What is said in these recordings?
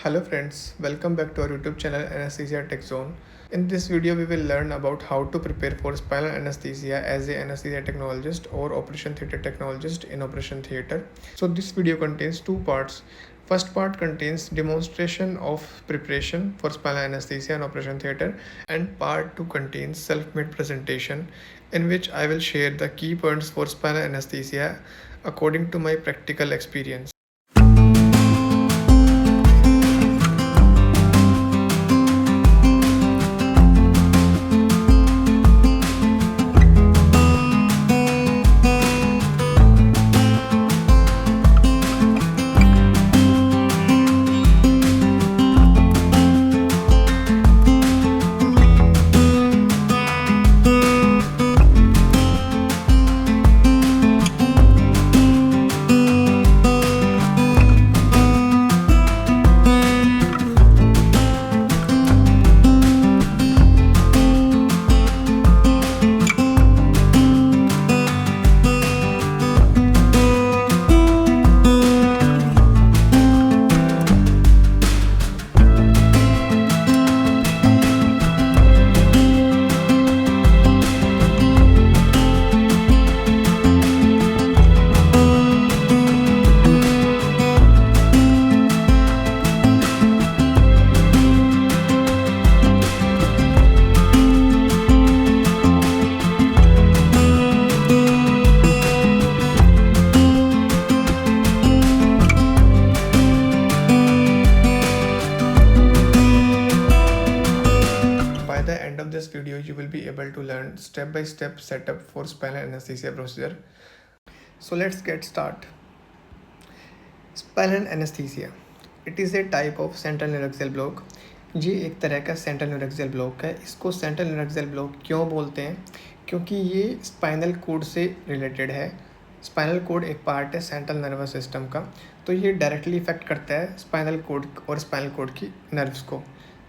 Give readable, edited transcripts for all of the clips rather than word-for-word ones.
Hello friends, welcome back to our YouTube channel Anesthesia Tech Zone. In this video, we will learn about how to prepare for spinal anesthesia as a anesthesia technologist or operation theatre technologist in operation theatre. So this video contains two parts. First part contains demonstration of preparation for spinal anesthesia and operation theatre, and part 2 contains self-made presentation in which I will share the key points for spinal anesthesia according to my practical experience. By the end of this video, you will be able to learn step-by-step setup for spinal anesthesia procedure. So let's get started. Spinal anesthesia. It is a type of central neuraxial block. ये एक तरह का central न्यूरैक्सियल block है. इसको central न्यूरैक्सियल block क्यों बोलते हैं? क्योंकि ये स्पाइनल कोड से रिलेटेड है. स्पाइनल कोड एक पार्ट है सेंट्रल नर्वस सिस्टम का, तो ये डायरेक्टली इफेक्ट करता है स्पाइनल कोड और स्पाइनल कोड की नर्व्स को,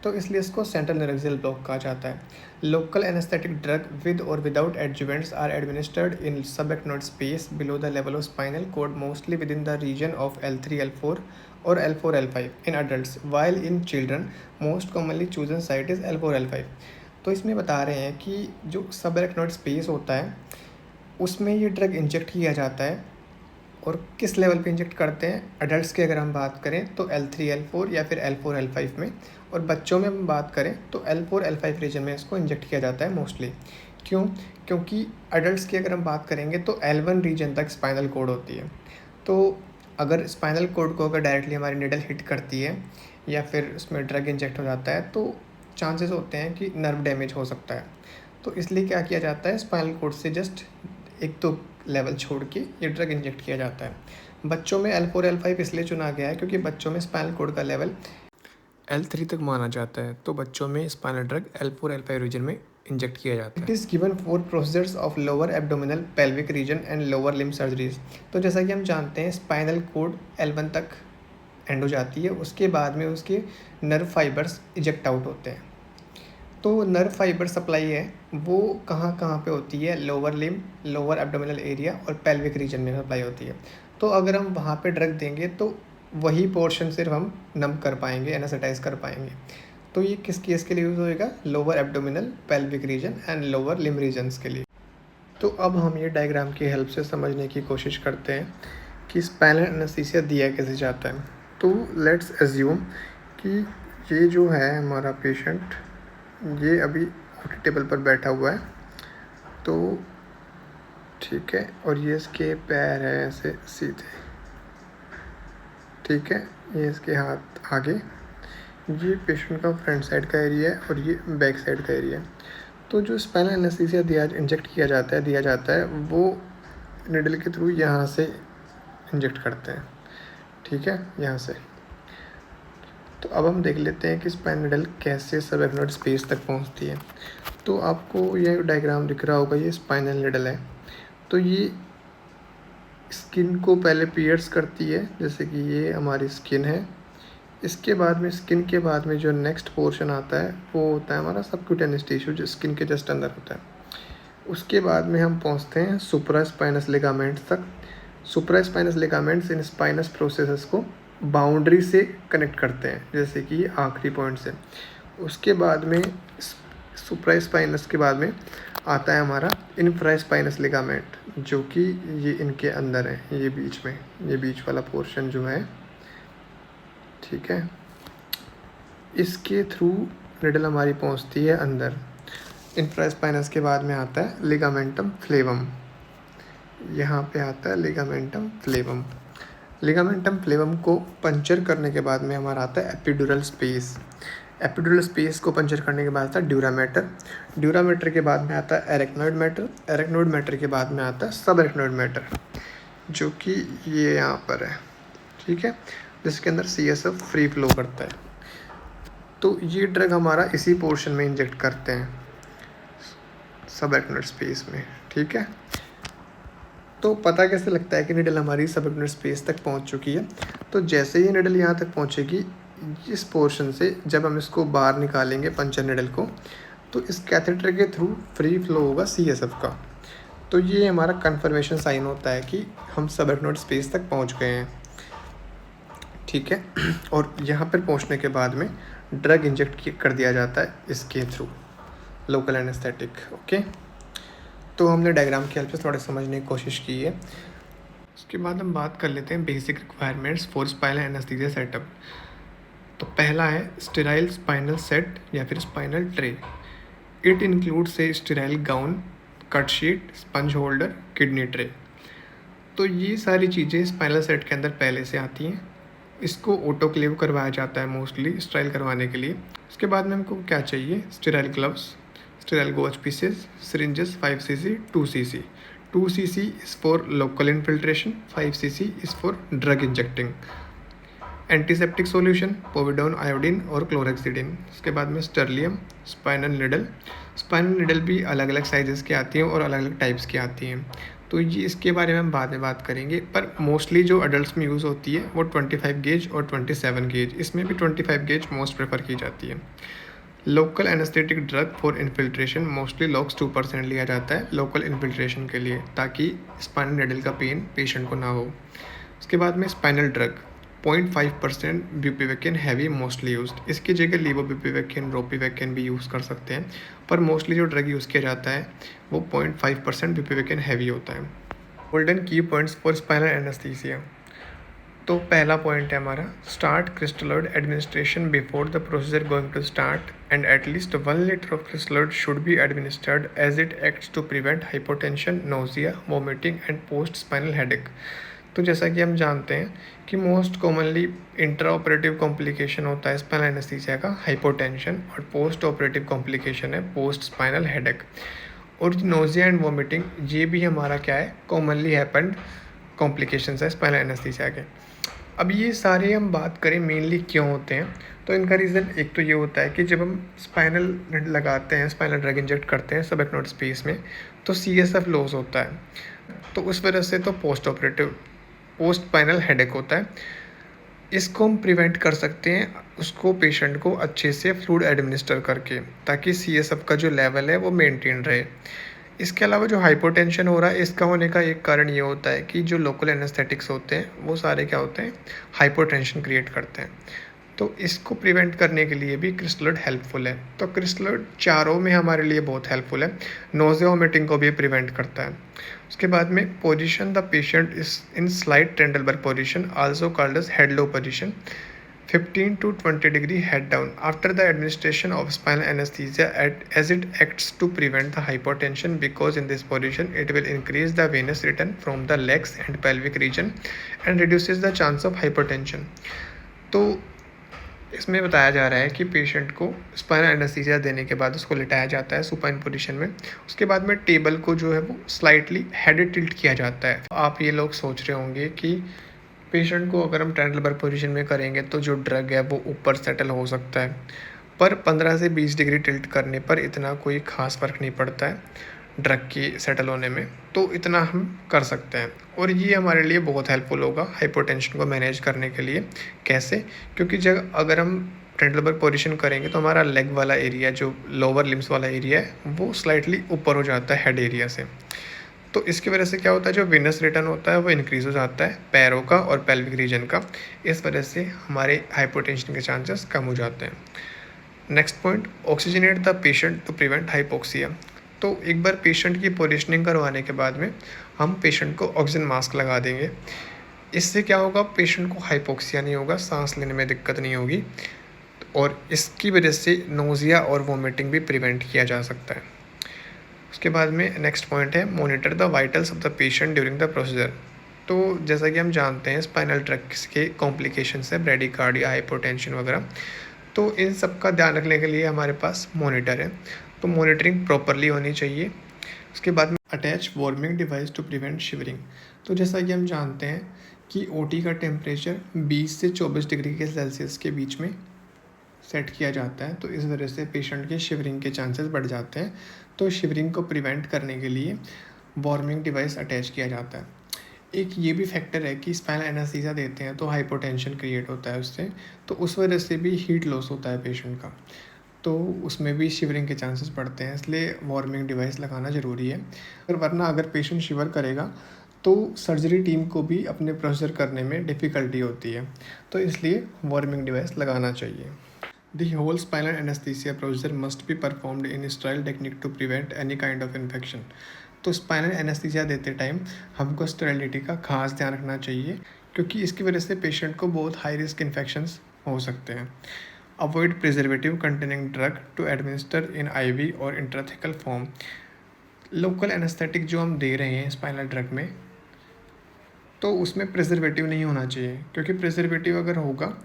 तो इसलिए इसको सेंट्रल न्यूरैक्सियल ब्लॉक कहा जाता है. लोकल एनेस्थेटिक ड्रग विद और without adjuvants are administered in subarachnoid space below the level of spinal cord mostly within the region of L3 L4 और L4 L5 in adults, while in children most commonly chosen site is L4 L5. तो इसमें बता रहे हैं कि जो सबएक्नोड space होता है उसमें ये ड्रग इंजेक्ट किया जाता है. और किस लेवल पे इंजेक्ट करते हैं? अडल्ट्स की अगर हम बात करें तो L3 L4 या फिर L4 L5 में, और बच्चों में हम बात करें तो L4 L5 रीजन में इसको इंजेक्ट किया जाता है मोस्टली. क्यों? क्योंकि अडल्ट्स की अगर हम बात करेंगे तो L1 रीजन तक स्पाइनल कोड होती है. तो अगर स्पाइनल कोड को अगर डायरेक्टली हमारी निडल हिट करती है या फिर उसमें ड्रग इंजेक्ट हो जाता है तो चांसेस होते हैं कि नर्व डैमेज हो सकता है. तो इसलिए क्या किया जाता है, स्पाइनल कोड से जस्ट एक तो लेवल छोड़ के ये ड्रग इंजेक्ट किया जाता है. बच्चों में L4 L5 इसलिए चुना गया है क्योंकि बच्चों में स्पाइनल कोड का लेवल L3 तक माना जाता है, तो बच्चों में spinal drug L4 L5 region में इंजेक्ट किया जाता है. It is given for procedures of lower abdominal pelvic region and lower limb surgeries. तो जैसा कि हम जानते हैं स्पाइनल कोड L1 तक एंड हो जाती है, उसके बाद में उसके नर्व फाइबर्स इजेक्ट आउट होते हैं. तो नर्व फाइबर सप्लाई है वो कहाँ कहाँ पे होती है? Lower limb, lower abdominal area और पेल्विक रीजन में सप्लाई होती है. तो अगर हम वहाँ पे ड्रग देंगे तो वही पोर्शन सिर्फ हम नम कर पाएंगे, एनास्थेटाइज कर पाएंगे. तो ये किस केस के लिए यूज़ होएगा? Lower abdominal, pelvic region and lower limb regions के लिए. तो अब हम ये डायग्राम की हेल्प से समझने की कोशिश करते हैं कि स्पाइनल एनेस्थीसिया दिया कैसे जाता है. तो लेट्स एज्यूम कि ये जो है हमारा पेशेंट, ये अभी ओटी टेबल पर बैठा हुआ है, तो ठीक है, और ये इसके पैर है ऐसे सीधे, ठीक है, ये इसके हाथ आगे. ये पेशेंट का फ्रंट साइड का एरिया है और ये बैक साइड का एरिया है. तो जो स्पाइनल एनेस्थीसिया इंजेक्ट किया जाता है वो निडल के थ्रू यहाँ से इंजेक्ट करते हैं, ठीक है, यहाँ से. तो अब हम देख लेते हैं कि स्पाइनल निडल कैसे सबएक्नोड स्पेस तक पहुंचती है. तो आपको ये डायग्राम दिख रहा होगा, ये स्पाइनल निडल है. तो ये स्किन को पहले पियर्स करती है, जैसे कि ये हमारी स्किन है. इसके बाद में स्किन के बाद में जो नेक्स्ट पोर्शन आता है वो होता है हमारा सबक्यूटेनियस टिश्यू, जो स्किन के जस्ट अंदर होता है. उसके बाद में हम पहुंचते हैं सुप्रास्पाइनस लिगामेंट्स तक. सुप्रास्पाइनस लिगामेंट्स इन स्पाइनस प्रोसेसेस को बाउंड्री से कनेक्ट करते हैं, जैसे कि आखिरी पॉइंट से। उसके बाद में सुप्रास्पाइनस के बाद में आता है हमारा इन्फ्रास्पाइनस लिगामेंट, जो कि ये इनके अंदर है, ये बीच में, ये बीच वाला पोर्शन जो है, ठीक है। इसके थ्रू निडल हमारी पहुंचती है अंदर। इन्फ्रास्पाइनस के बाद में आता है लिगामेंटम फ्लेवम, यहाँ पे आता है लिगामेंटम फ्लेवम। लिगामेंटम फ्लेवम को पंचर करने के बाद में हमारा आता है एपिड्यूरल स्पेस। एपिड्यूरल स्पेस को पंचर करने के बाद आता है ड्यूरामेटर। ड्यूरामेटर के बाद में आता है एरेक्नोइड मैटर। एरेक्नोइड मैटर के बाद में आता है सब एरेक्नोइड मैटर, जो कि ये यहाँ पर है, ठीक है, जिसके अंदर CSF फ्री फ्लो करता है। तो ये ड्रग हमारा इसी पोर्शन में इंजेक्ट करते हैं, सब एरेक्नोइड स्पेस में, ठीक है। तो पता कैसे लगता है कि निडल हमारी सब एरेक्नोइड स्पेस तक पहुंच चुकी है? तो जैसे ही निडल यहाँ तक पहुंचेगी, इस पोर्शन से जब हम इसको बाहर निकालेंगे पंचर निडल को, तो इस कैथेटर के थ्रू फ्री फ्लो होगा CSF का। तो ये हमारा कन्फर्मेशन साइन होता है कि हम सब एरेक्नोइड स्पेस तक पहुंच गए हैं, ठीक है। और यहाँ पर पहुँचने के बाद में ड्रग इंजेक्ट कर दिया जाता है इसके थ्रू, लोकल एनेस्थेटिक, ओके। तो हमने डायग्राम की हेल्प से थोड़ा समझने की कोशिश की है। उसके बाद हम बात कर लेते हैं basic requirements for spinal anaesthesia setup. तो पहला है स्टेराइल स्पाइनल सेट या फिर spinal tray. It includes A sterile gown, cut sheet, sponge holder, kidney tray. तो ये सारी चीज़ें स्पाइनल सेट के अंदर पहले से आती हैं। इसको ऑटोक्लेव करवाया जाता है मोस्टली स्टेराइल करवाने के लिए। उसके बाद में हमको क्या चाहिए? Sterile gloves, sterile gauze pieces, syringes 5cc, 2cc. 2cc is for local infiltration, 5cc is for drug injecting. Antiseptic solution povidone, iodine और क्लोरेक्सिडिन। उसके बाद में स्टर्लियम, स्पाइनल निडल। स्पाइनल निडल भी अलग अलग साइजेस की आती हैं और अलग अलग टाइप्स की आती हैं, तो ये इसके बारे में हम बाद में बात करेंगे। पर मोस्टली जो अडल्ट में यूज़ होती है वो 25 गेज और 27 गेज, इसमें भी 25 गेज मोस्ट प्रेफर की जाती है। Local anaesthetic drug for infiltration, mostly lox 2% लिया जाता है लोकल इन्फिल्ट्रेशन के लिए, ताकि स्पाइनल निडल का पेन पेशेंट को ना हो। उसके बाद में spinal drug 0.5% bupivacaine heavy mostly used. इसकी जगह लीवोब्यूपीवेकिन, रोपीवेकिन भी यूज़ कर सकते हैं, पर मोस्टली जो ड्रग यूज़ किया जाता है वो 0.5% ब्यूपीवेकिन हैवी होता है। गोल्डन की पॉइंट्स फॉर स्पाइनल एनेस्थीसिया। तो पहला पॉइंट है हमारा, start crystalloid administration before the procedure going to start and at least 1 litre of crystalloid should be administered as it acts to prevent hypotension, nausea, vomiting and post spinal headache. तो जैसा कि हम जानते हैं कि most commonly intra operative complication होता है spinal anaesthesia का हाइपोटेंशन, और पोस्ट ऑपरेटिव कॉम्प्लिकेशन है पोस्ट स्पाइनल हेडेक। और नोजिया एंड वोमिटिंग ये भी हमारा क्या है, कॉमनली हैपेंड कॉम्प्लिकेशंस है स्पाइनल एनेस्थीसिया के। अब ये सारे हम बात करें मेनली क्यों होते हैं, तो इनका रीज़न एक तो ये होता है कि जब हम स्पाइनल लगाते हैं, स्पाइनल ड्रग इंजेक्ट करते हैं सब एरेक्नोइड स्पेस में, तो CSF लॉस होता है, तो उस वजह से तो पोस्ट स्पाइनल हेडेक होता है। इसको हम प्रिवेंट कर सकते हैं, उसको पेशेंट को अच्छे से फ्लूइड एडमिनिस्टर करके, ताकि CSF का जो लेवल है वो मेंटेन रहे। इसके अलावा जो हाइपोटेंशन हो रहा है, इसका होने का एक कारण ये होता है कि जो लोकल एनेस्थेटिक्स होते हैं वो सारे क्या होते हैं, हाइपोटेंशन क्रिएट करते हैं। तो इसको प्रिवेंट करने के लिए भी क्रिस्टलॉइड हेल्पफुल है। तो क्रिस्टलॉइड चारों में हमारे लिए बहुत हेल्पफुल है। नोजिया वोमिटिंग को भी प्रिवेंट करता है। उसके बाद में position the patient is in slight Trendelenburg position, also called as head low position, 15 to 20 degree head down after the administration of spinal anesthesia as it acts to prevent the hypotension, because in this position it will increase the venous return from the legs and pelvic region and reduces the chance of hypotension। तो इसमें बताया जा रहा है कि patient को spinal anaesthesia देने के बाद उसको लिटाया जाता है सुपाइन पोजीशन में। उसके बाद में टेबल को जो है वो स्लाइटली हेड टिल्ट किया जाता है। आप ये लोग सोच रहे होंगे कि पेशेंट को अगर हम ट्रेंडलबर्ग पोजीशन में करेंगे तो जो ड्रग है वो ऊपर सेटल हो सकता है, पर 15 से 20 डिग्री टिल्ट करने पर इतना कोई ख़ास फ़र्क नहीं पड़ता है ड्रग की सेटल होने में, तो इतना हम कर सकते हैं। और ये हमारे लिए बहुत हेल्पफुल होगा हाइपोटेंशन को मैनेज करने के लिए। कैसे? क्योंकि जब अगर हम ट्रेंडलबर्ग पोजीशन करेंगे तो हमारा लेग वाला एरिया, जो लोअर लिम्स वाला एरिया है, वो स्लाइटली ऊपर हो जाता है हेड एरिया से। तो इसकी वजह से क्या होता है, जो वेनस रिटर्न होता है वो इंक्रीज़ हो जाता है पैरों का और पेल्विक रीजन का। इस वजह से हमारे हाइपोटेंशन के चांसेस कम हो जाते हैं। Next point, oxygenate the patient to prevent hypoxia. तो एक बार पेशेंट की पोजिशनिंग करवाने के बाद में हम पेशेंट को ऑक्सीजन मास्क लगा देंगे। इससे क्या होगा, पेशेंट को हाइपोक्सिया नहीं होगा, सांस लेने में दिक्कत नहीं होगी, और इसकी वजह से नोज़िया और वोमिटिंग भी प्रिवेंट किया जा सकता है। उसके बाद में नेक्स्ट पॉइंट है, monitor the vitals of the patient during the procedure. तो जैसा कि हम जानते हैं स्पाइनल ट्रैक्ट के कॉम्प्लिकेशंस है, ब्रेडिकार्डिया, हाइपोटेंशन वगैरह, तो इन सब का ध्यान रखने के लिए हमारे पास मॉनिटर है, तो मॉनिटरिंग प्रॉपरली होनी चाहिए। उसके बाद में attach warming device to prevent shivering. तो जैसा कि हम जानते हैं कि ओटी का टेम्परेचर 20 से 24 डिग्री के सेल्सियस के बीच में सेट किया जाता है, तो इस वजह से पेशेंट के शिवरिंग के चांसेस बढ़ जाते हैं। तो शिवरिंग को प्रिवेंट करने के लिए वार्मिंग डिवाइस अटैच किया जाता है। एक ये भी फैक्टर है कि स्पाइनल एनेस्थीसिया देते हैं तो हाइपोटेंशन क्रिएट होता है उससे, तो उस वजह से भी हीट लॉस होता है पेशेंट का, तो उसमें भी शिवरिंग के चांसेस बढ़ते हैं, इसलिए वार्मिंग डिवाइस लगाना ज़रूरी है। वरना अगर पेशेंट शिवर करेगा तो सर्जरी टीम को भी अपने प्रोसीजर करने में डिफ़िकल्टी होती है, तो इसलिए वार्मिंग डिवाइस लगाना चाहिए। The whole spinal anesthesia procedure must be performed in sterile technique to prevent any kind of infection. तो स्पाइनल एनेस्थीसिया देते टाइम हमको स्टेरिलिटी का खास ध्यान रखना चाहिए, क्योंकि इसकी वजह से पेशेंट को बहुत हाई रिस्क इन्फेक्शंस हो सकते हैं। Avoid preservative containing drug to administer in IV और इंट्राथेकल फॉर्म। लोकल एनेस्थेटिक जो हम दे रहे हैं स्पाइनल ड्रग में, तो उसमें प्रिजर्वेटिव नहीं होना चाहिए, क्योंकि प्रिजर्वेटिव अगर होगा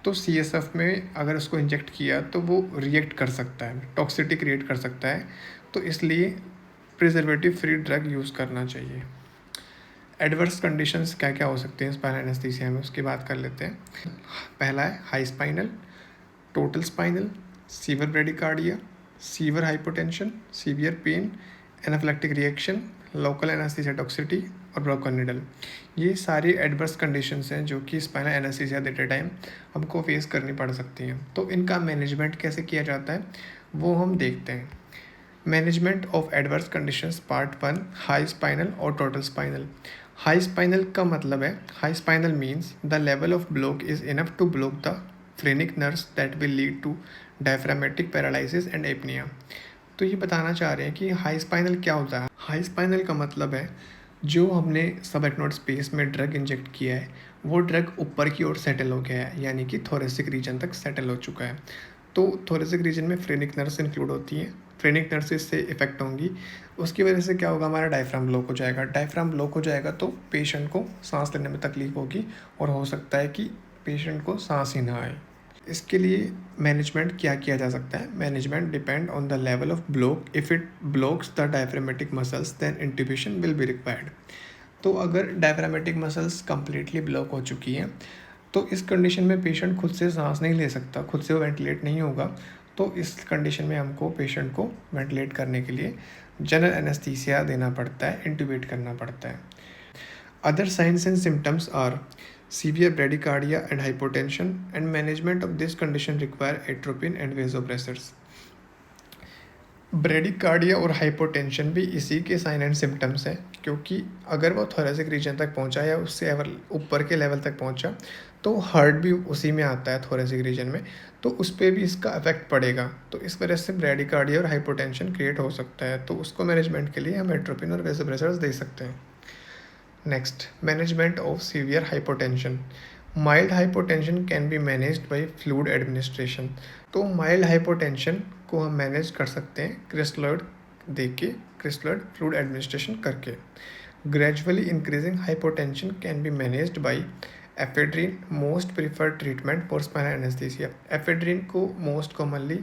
तो CSF में अगर उसको इंजेक्ट किया तो वो रिएक्ट कर सकता है, टॉक्सिटी क्रिएट कर सकता है, तो इसलिए प्रिजर्वेटिव फ्री ड्रग यूज़ करना चाहिए। एडवर्स कंडीशंस क्या क्या हो सकते हैं स्पाइनल एनेस्थीसिया में, उसकी बात कर लेते हैं। पहला है high spinal, total spinal, severe bradycardia, severe hypotension, severe pain, anaphylactic reaction, local anaesthesia toxicity और ब्रोकन निडल। ये सारी एडवर्स कंडीशंस हैं जो कि स्पाइनल एनेस्थीसिया देते टाइम हमको फेस करनी पड़ सकती हैं। तो इनका मैनेजमेंट कैसे किया जाता है वो हम देखते हैं। Management of adverse conditions part 1, high spinal और टोटल स्पाइनल। हाई स्पाइनल का मतलब है, high spinal means the level of block is enough to block the phrenic nerves that will lead to diaphragmatic paralysis and apnoea. तो ये बताना चाह रहे हैं कि हाई स्पाइनल क्या होता है। हाई स्पाइनल का मतलब है जो हमने सब एक्नोड स्पेस में ड्रग इंजेक्ट किया है वो ड्रग ऊपर की ओर सेटल हो गया है, यानी कि थोरेसिक रीजन तक सेटल हो चुका है। तो थोरेसिक रीजन में फ्रेनिक नर्व्स इंक्लूड होती हैं, फ्रेनिक नर्व्स इससे इफेक्ट होंगी, उसकी वजह से क्या होगा, हमारा डायफ्राम ब्लॉक हो जाएगा। डायफ्राम ब्लॉक हो जाएगा तो पेशेंट को सांस लेने में तकलीफ होगी और हो सकता है कि पेशेंट को सांस ही ना आए। इसके लिए मैनेजमेंट क्या किया जा सकता है, management depend on the level of block. If it blocks the diaphragmatic muscles then intubation will be required. तो अगर डायफ्रामेटिक मसल्स कम्प्लीटली ब्लॉक हो चुकी हैं तो इस कंडीशन में पेशेंट खुद से सांस नहीं ले सकता, खुद से वो वेंटिलेट नहीं होगा, तो इस कंडीशन में हमको पेशेंट को वेंटिलेट करने के लिए जनरल एनेस्थीसिया देना पड़ता है, इंट्यूबेट करना पड़ता है। Other signs and symptoms are severe bradycardia and hypotension, and management of this condition require atropine and vasopressors. Bradycardia और हाइपोटेंशन भी इसी के साइन एंड सिम्टम्स हैं, क्योंकि अगर वो थोरेसिक रीजन तक पहुंचा या उससे ऊपर के लेवल तक पहुंचा तो हार्ट भी उसी में आता है थोरेसिक रीजन में, तो उस पर भी इसका इफेक्ट पड़ेगा। तो इस वजह से ब्रेडिकार्डिया और हाइपोटेंशन क्रिएट हो सकता है, तो उसको मैनेजमेंट के लिए हम एट्रोपिन और वेसोप्रेसर्स दे सकते हैं। Next, management of severe hypotension. Mild hypotension can be managed bye fluid administration. तो माइल्ड हाइपोटेंशन को हम मैनेज कर सकते हैं क्रिस्टलॉइड दे के, क्रिस्टलॉइड फ्लूइड एडमिनिस्ट्रेशन करके। Gradually increasing hypotension can be managed bye ephedrine, most preferred treatment for spinal anaesthesia. Ephedrine को most commonly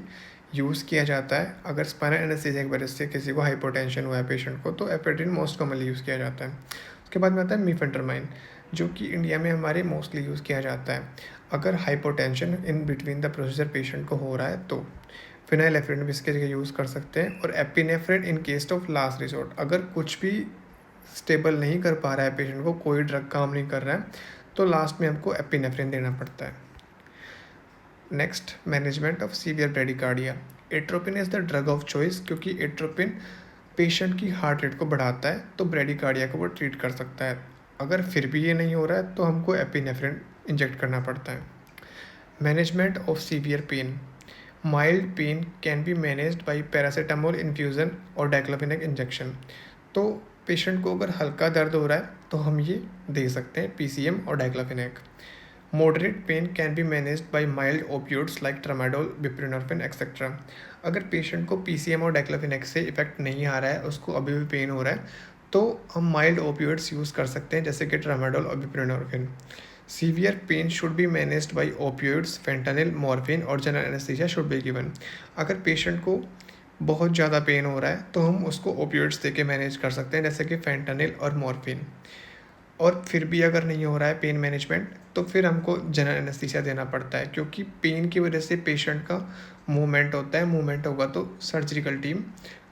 use किया जाता है अगर स्पाइनल एनेस्थीसिया की वजह से किसी को हाइपोटेंशन हुआ है पेशेंट को, तो एफेड्रिन मोस्ट कॉमनली यूज़ किया जाता है। उसके बाद में आता है मीफेंटरमाइन, जो कि इंडिया में हमारे मोस्टली यूज़ किया जाता है अगर hypotension in between the procedure patient को हो रहा है, तो फिनाइलेफ्रिन भी इसके जगह यूज़ कर सकते हैं। और epinephrine in case of last resort, अगर कुछ भी स्टेबल नहीं कर पा रहा है पेशेंट को, कोई ड्रग काम नहीं कर रहा है, तो लास्ट में हमको एपिनेफ्रिन देना पड़ता है। Next, management of severe bradycardia. Atropine is the drug of choice, क्योंकि एट्रोपिन पेशेंट की हार्ट रेट को बढ़ाता है तो ब्रेडिकार्डिया को वो ट्रीट कर सकता है। अगर फिर भी ये नहीं हो रहा है तो हमको एपिनेफ्रिन इंजेक्ट करना पड़ता है। Management of severe pain. Mild pain can be managed by paracetamol infusion और डाइक्लोफेनेक इंजेक्शन। तो पेशेंट को अगर हल्का दर्द हो रहा है तो हम ये दे सकते हैं पीसीएम और diclofenac. Moderate pain can be managed by mild opioids like tramadol, buprenorphine etcetera. अगर पेशेंट को पीसीएम और डाइक्लोफेनेक से इफेक्ट नहीं आ रहा है, उसको अभी भी पेन हो रहा है, तो हम माइल्ड ओपियोइड्स यूज़ कर सकते हैं जैसे कि ट्रामाडोल और buprenorphine. Severe pain should be managed by opioids, fentanyl, morphine और general anaesthesia should be given. अगर पेशेंट को बहुत ज़्यादा पेन हो रहा है तो हम उसको ओपियोइड्स दे के मैनेज कर सकते हैं जैसे कि फेंटानिल और मॉर्फिन। और फिर भी अगर नहीं हो रहा है पेन मैनेजमेंट तो फिर हमको जनरल एनेस्थीसिया देना पड़ता है, क्योंकि पेन की वजह से पेशेंट का मूवमेंट होता है। मूवमेंट होगा तो सर्जिकल टीम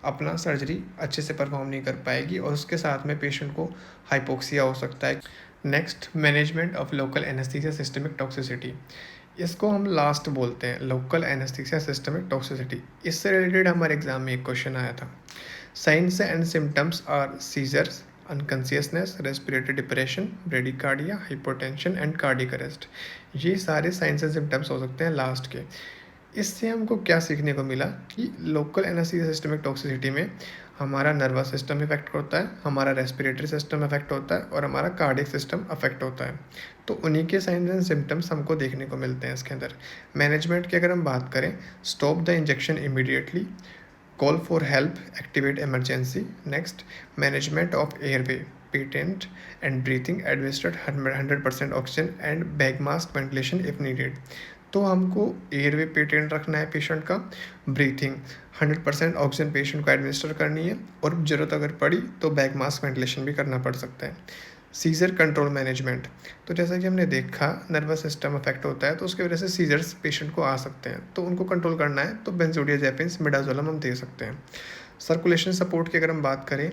अपना सर्जरी अच्छे से परफॉर्म नहीं कर पाएगी और उसके साथ में पेशेंट को हाइपोक्सिया हो सकता है। Next, management of local anaesthesia systemic toxicity. इसको हम लास्ट बोलते हैं, लोकल एनेस्थीसिया सिस्टमिक टॉक्सिसिटी। इससे रिलेटेड हमारे एग्जाम में एक क्वेश्चन आया था। Signs and symptoms are seizures, unconsciousness, respiratory depression, bradycardia, hypotension and cardiac arrest. ये सारे साइंस एंड सिम्टम्स हो सकते हैं लास्ट के। इससे हमको क्या सीखने को मिला कि लोकल एनेस्थीसिया सिस्टमिक टॉक्सिसिटी में हमारा नर्वस सिस्टम इफेक्ट होता है, हमारा रेस्पिरेटरी सिस्टम इफेक्ट होता है और हमारा कार्डियक सिस्टम अफेक्ट होता है। तो उन्हीं के साइंस एंड सिम्टम्स हमको देखने को मिलते हैं इसके अंदर। मैनेजमेंट की अगर हम बात करें, stop the injection immediately, call for help, activate emergency. Next, management of airway, patent and breathing, administrate 100% oxygen and bag mask ventilation if needed. तो हमको एयरवे पेटेंट रखना है पेशेंट का, ब्रीथिंग 100% ऑक्सीजन पेशेंट को एडमिनिस्टर करनी है और ज़रूरत अगर पड़ी तो बैग मास्क वेंटिलेशन भी करना पड़ सकता है। Seizure control management. तो जैसा कि हमने देखा नर्वस सिस्टम अफेक्ट होता है तो उसकी वजह से सीजर्स पेशेंट को आ सकते हैं, तो उनको कंट्रोल करना है तो बेंजोडियाजेपिन्स, मिडाजोलम हम दे सकते हैं। सर्कुलेशन सपोर्ट की अगर हम बात करें,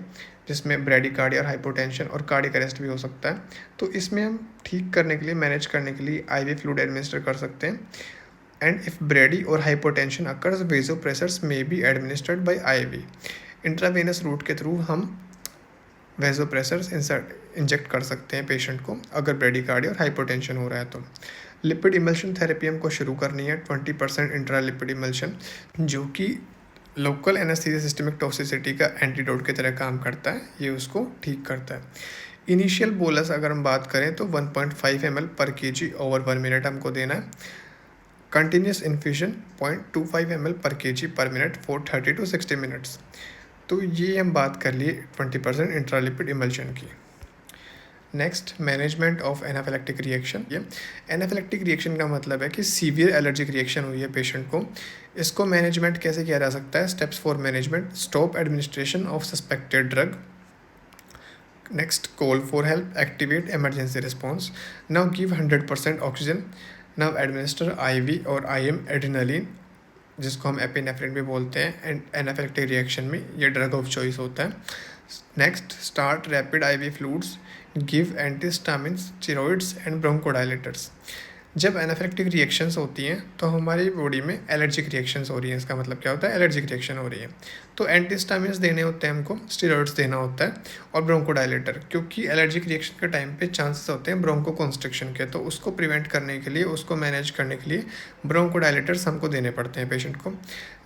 जिसमें ब्रेडिकार्डिया और हाइपोटेंशन और कार्डियक अरेस्ट भी हो सकता है, तो इसमें हम ठीक करने के लिए, मैनेज करने के लिए आईवी फ्लूइड एडमिनिस्टर कर सकते हैं। एंड इफ ब्रेडी और hypotension occurs, vasopressors may be administered by IV. Intravenous route के थ्रू हम वेजोप्रेसर्स इंजेक्ट कर सकते हैं पेशेंट को अगर ब्रेडिकार्डिया और हाइपोटेंशन हो रहा है तो। लिपिड इमल्शन थेरेपी हमको शुरू करनी है, 20% इंट्रा लिपिड इमल्शन, जो कि लोकल एनेस्थीसिया सिस्टमिक टॉक्सिसिटी का एंटीडोट की तरह काम करता है, ये उसको ठीक करता है। इनिशियल बोलस अगर हम बात करें तो 1.5 ml पर kg ओवर 1 मिनट हमको देना है। कंटिन्यूस इन्फ्यूजन 0.25 ml पर kg पर मिनट फॉर 30 to 60 मिनट्स। तो ये हम बात कर लिए 20% इंट्रालिपिड इमल्शन की। Next, management of anaphylactic reaction. ये एनाफिलेक्टिक रिएक्शन का मतलब है कि सीवियर एलर्जिक रिएक्शन हुई है पेशेंट को। इसको मैनेजमेंट कैसे किया जा सकता है? Steps for management: stop administration of suspected drug. Next, call for help, activate emergency response. Now give 100% oxygen. Now administer IV और आईएम एड्रेनालिन, जिसको हम एपिनेफ्रिन भी बोलते हैं, एंड एनाफिलेक्टिक रिएक्शन में ये ड्रग ऑफ चॉइस होता है। Next, start rapid ivy fluids, give antihistamines, steroids and bronchodilators. जब एनाफिलेक्टिक रिएक्शंस होती हैं तो हमारी बॉडी में एलर्जिक रिएक्शंस हो रही हैं। इसका मतलब क्या होता है? एलर्जिक रिएक्शन हो रही है, तो एंटीहिस्टामिन्स देने होते हैं हमको, स्टेरॉइड्स देना होता है और ब्रोंकोडायलेटर, क्योंकि एलर्जिक रिएक्शन के टाइम पे चांसेस होते हैं ब्रोंको कॉन्स्ट्रिक्शन के, तो उसको प्रिवेंट करने के लिए, उसको मैनेज करने के लिए ब्रोंकोडायलेटर्स हमको देने पड़ते हैं पेशेंट को।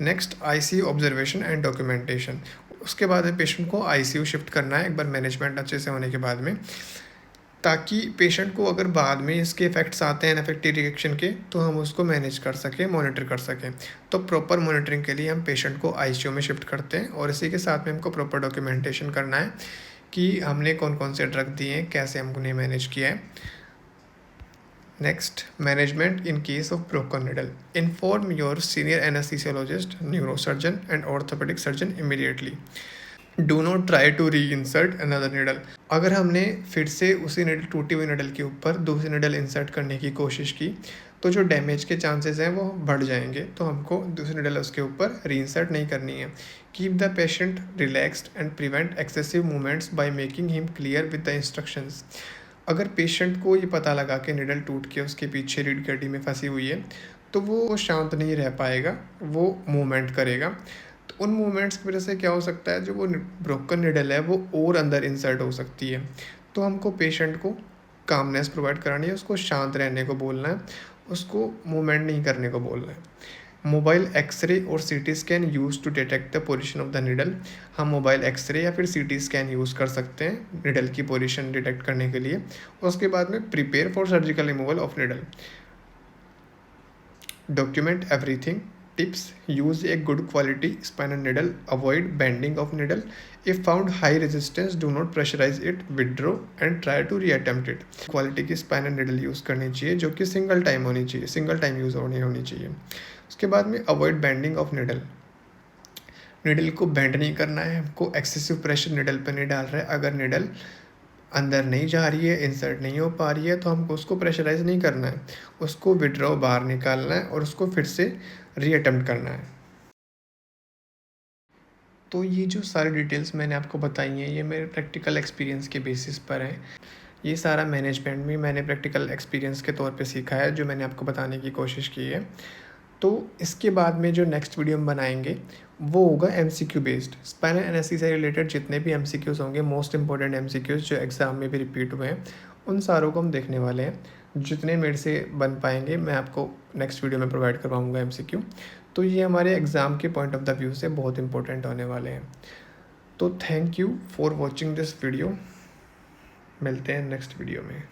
Next, ICU observation and documentation. उसके बाद में पेशेंट को आईसीयू शिफ्ट करना है एक बार मैनेजमेंट अच्छे से होने के बाद में, ताकि पेशेंट को अगर बाद में इसके इफेक्ट्स आते हैं एनाफिलेक्टिक रिएक्शन के तो हम उसको मैनेज कर सकें, मॉनिटर कर सकें। तो प्रॉपर मॉनिटरिंग के लिए हम पेशेंट को आईसीयू में शिफ्ट करते हैं और इसी के साथ में हमको प्रॉपर डॉक्यूमेंटेशन करना है कि हमने कौन कौन से ड्रग दिए हैं, कैसे हमने मैनेज किया है। Next, management in case of broken needle. Inform your senior anaesthesiologist, neurosurgeon and orthopaedic surgeon immediately. Do not try to reinsert another needle. अगर हमने फिर से उसी निडल, टूटी हुई निडल के ऊपर दूसरी निडल इंसर्ट करने की कोशिश की तो जो डैमेज के चांसेस हैं वो बढ़ जाएंगे, तो हमको दूसरी निडल उसके ऊपर री इंसर्ट नहीं करनी है। Keep the patient relaxed and prevent excessive movements by making him clear with the instructions. अगर पेशेंट को ये पता लगा कि निडल टूट के उसके पीछे रीढ़ की हड्डी में फंसी हुई है तो वो शांत नहीं रह पाएगा, वो मूवमेंट करेगा। तो उन मूवमेंट्स की वजह से क्या हो सकता है, जो वो ब्रोकन निडल है वो और अंदर इंसर्ट हो सकती है। तो हमको पेशेंट को कामनेस प्रोवाइड करानी है, उसको शांत रहने को बोलना है, उसको मूवमेंट नहीं करने को बोलना है। मोबाइल एक्सरे और CT scan use to detect the position of the needle. हम मोबाइल एक्सरे या फिर सीटी स्कैन यूज़ कर सकते हैं निडल की पोजीशन डिटेक्ट करने के लिए। उसके बाद में prepare for surgical removal of needle. Document everything. Tips: use a good quality spinal needle. Avoid bending of needle. If found high resistance, do not pressurize it. Withdraw and try to reattempt it. Quality की spinal needle use करनी चाहिए जो कि single time होनी चाहिए, single time use होनी चाहिए। उसके बाद में avoid bending of needle. Needle को बेंड नहीं करना है, हमको एक्सेसिव प्रेशर निडल पर नहीं डाल रहा है। अगर निडल अंदर नहीं जा रही है, इंसर्ट नहीं हो पा रही है, तो हमको उसको प्रेशराइज नहीं करना है, उसको विड्रॉ बाहर निकालना है और उसको फिर से रीअटेम्प्ट करना है। तो ये जो सारी डिटेल्स मैंने आपको बताई हैं, ये मेरे प्रैक्टिकल एक्सपीरियंस के बेसिस पर हैं। ये सारा मैनेजमेंट भी मैंने प्रैक्टिकल एक्सपीरियंस के तौर पे सीखा है, जो मैंने आपको बताने की कोशिश की है। तो इसके बाद में जो नेक्स्ट वीडियो हम बनाएंगे वो होगा एमसीक्यू बेस्ड। स्पाइनल एनास्थीसिया से रिलेटेड जितने भी एमसीक्यूज़ होंगे, मोस्ट इंपॉर्टेंट एमसीक्यूज़ जो एग्ज़ाम में भी रिपीट हुए हैं, उन सारों को हम देखने वाले हैं। जितने मेरे से बन पाएंगे मैं आपको नेक्स्ट वीडियो में प्रोवाइड करवाऊँगा एमसीक्यू। तो ये हमारे एग्ज़ाम के पॉइंट ऑफ द व्यू से बहुत इंपॉर्टेंट होने वाले हैं। तो thank you for watching this video. मिलते हैं नेक्स्ट वीडियो में।